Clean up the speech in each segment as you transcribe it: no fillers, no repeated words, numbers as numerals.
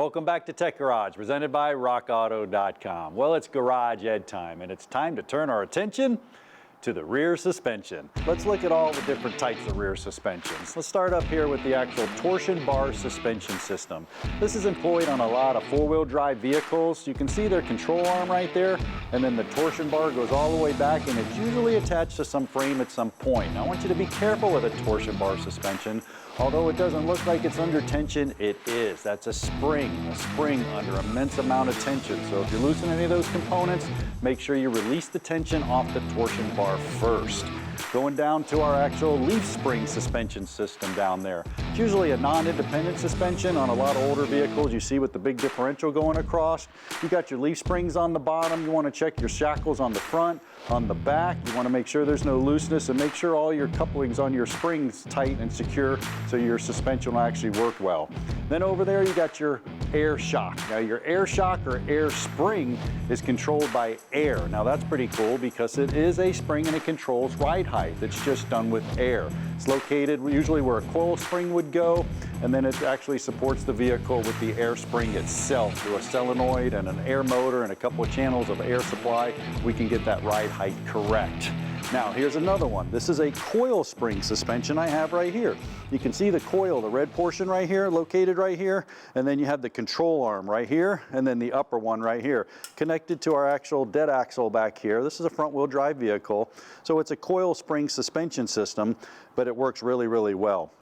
Welcome back to Tech Garage, presented by RockAuto.com. Well, it's Garage Ed time, and it's time to turn our attention to the rear suspension. Let's look at all the different types of rear suspensions. Let's start up here with the actual torsion bar suspension system. This is employed on a lot of four-wheel drive vehicles. You can see their control arm right there, and then the torsion bar goes all the way back, and it's usually attached to some frame at some point. Now, I want you to be careful with a torsion bar suspension. Although it doesn't look like it's under tension, it is. That's a spring under immense amount of tension. So if you're loosening any of those components, make sure you release the tension off the torsion bar first. Going down to our actual leaf spring suspension system down there. It's usually a non-independent suspension on a lot of older vehicles. You see with the big differential going across. You got your leaf springs on the bottom. You want to check your shackles on the front, on the back. You want to make sure there's no looseness and make sure all your couplings on your springs tight and secure so your suspension will actually work well. Then over there you got your air shock. Now your air shock or air spring is controlled by air. Now that's pretty cool because it is a spring and it controls ride height. It's just done with air. It's located usually where a coil spring would go, and then it actually supports the vehicle with the air spring itself through a solenoid and an air motor and a couple of channels of air supply. We can get that ride height correct. Now here's another one. This is a coil spring suspension I have right here. You can see the coil, the red portion right here, located right here, and then you have the control arm right here, and then the upper one right here, connected to our actual dead axle back here. This is a front wheel drive vehicle, so it's a coil spring suspension system, but it works really, really well.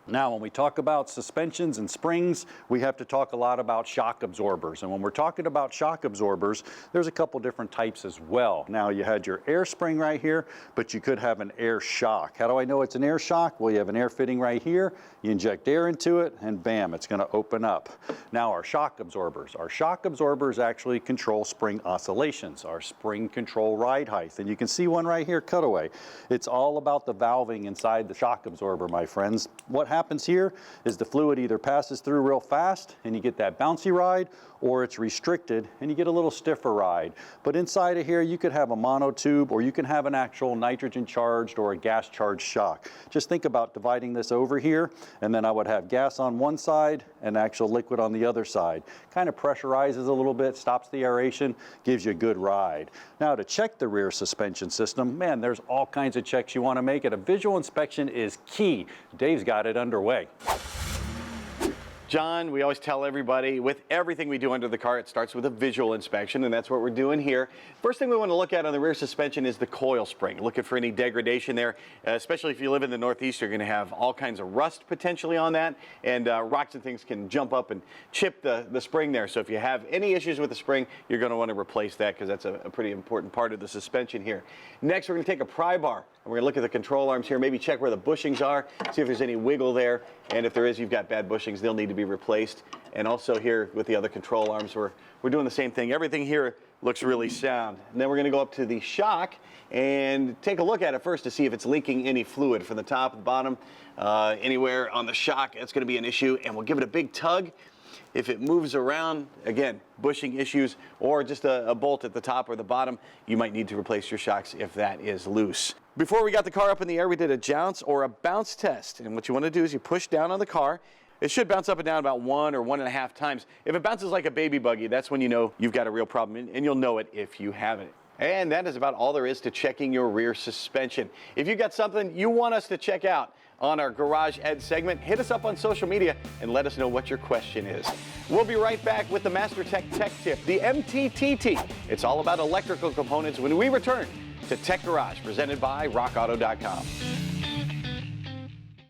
Now, when we talk about suspensions and springs, we have to talk a lot about shock absorbers. And when we're talking about shock absorbers, there's a couple different types as well. Now, you had your air spring right here, but you could have an air shock. How do I know it's an air shock? Well, you have an air fitting right here. You inject air into it, and bam, it's going to open up. Now, our shock absorbers. Our shock absorbers actually control spring oscillations. Our spring control ride height. And you can see one right here, cutaway. It's all about the valving inside the shock absorber, my friends. What happens here is the fluid either passes through real fast and you get that bouncy ride, or it's restricted and you get a little stiffer ride. But inside of here you could have a monotube, or you can have an actual nitrogen charged or a gas charged shock. Just think about dividing this over here, and then I would have gas on one side and actual liquid on the other side. Kind of pressurizes a little bit, stops the aeration, gives you a good ride. Now, to check the rear suspension system, man, there's all kinds of checks you want to make, and a visual inspection is key. Dave's got it underway. John, we always tell everybody, with everything we do under the car, it starts with a visual inspection, and that's what we're doing here. First thing we want to look at on the rear suspension is the coil spring. Looking for any degradation there, especially if you live in the Northeast, you're going to have all kinds of rust potentially on that, and rocks and things can jump up and chip the spring there. So if you have any issues with the spring, you're going to want to replace that, because that's a pretty important part of the suspension here. Next, we're going to take a pry bar, and we're going to look at the control arms here, maybe check where the bushings are, see if there's any wiggle there, and if there is, you've got bad bushings, they'll need to be replaced. And also here with the other control arms, we're doing the same thing. Everything here looks really sound. And then we're going to go up to the shock and take a look at it first to see if it's leaking any fluid from the top, the bottom, anywhere on the shock. That's going to be an issue, and we'll give it a big tug. If it moves around, again, bushing issues, or just a bolt at the top or the bottom, you might need to replace your shocks if that is loose. Before we got the car up in the air, we did a jounce or a bounce test. And what you want to do is you push down on the car. It should bounce up and down about 1 or 1.5 times. If it bounces like a baby buggy, that's when you know you've got a real problem, and you'll know it if you haven't. And that is about all there is to checking your rear suspension. If you've got something you want us to check out on our Garage Ed segment, hit us up on social media and let us know what your question is. We'll be right back with the Master Tech Tip, the MTTT. It's all about electrical components when we return to Tech Garage, presented by RockAuto.com.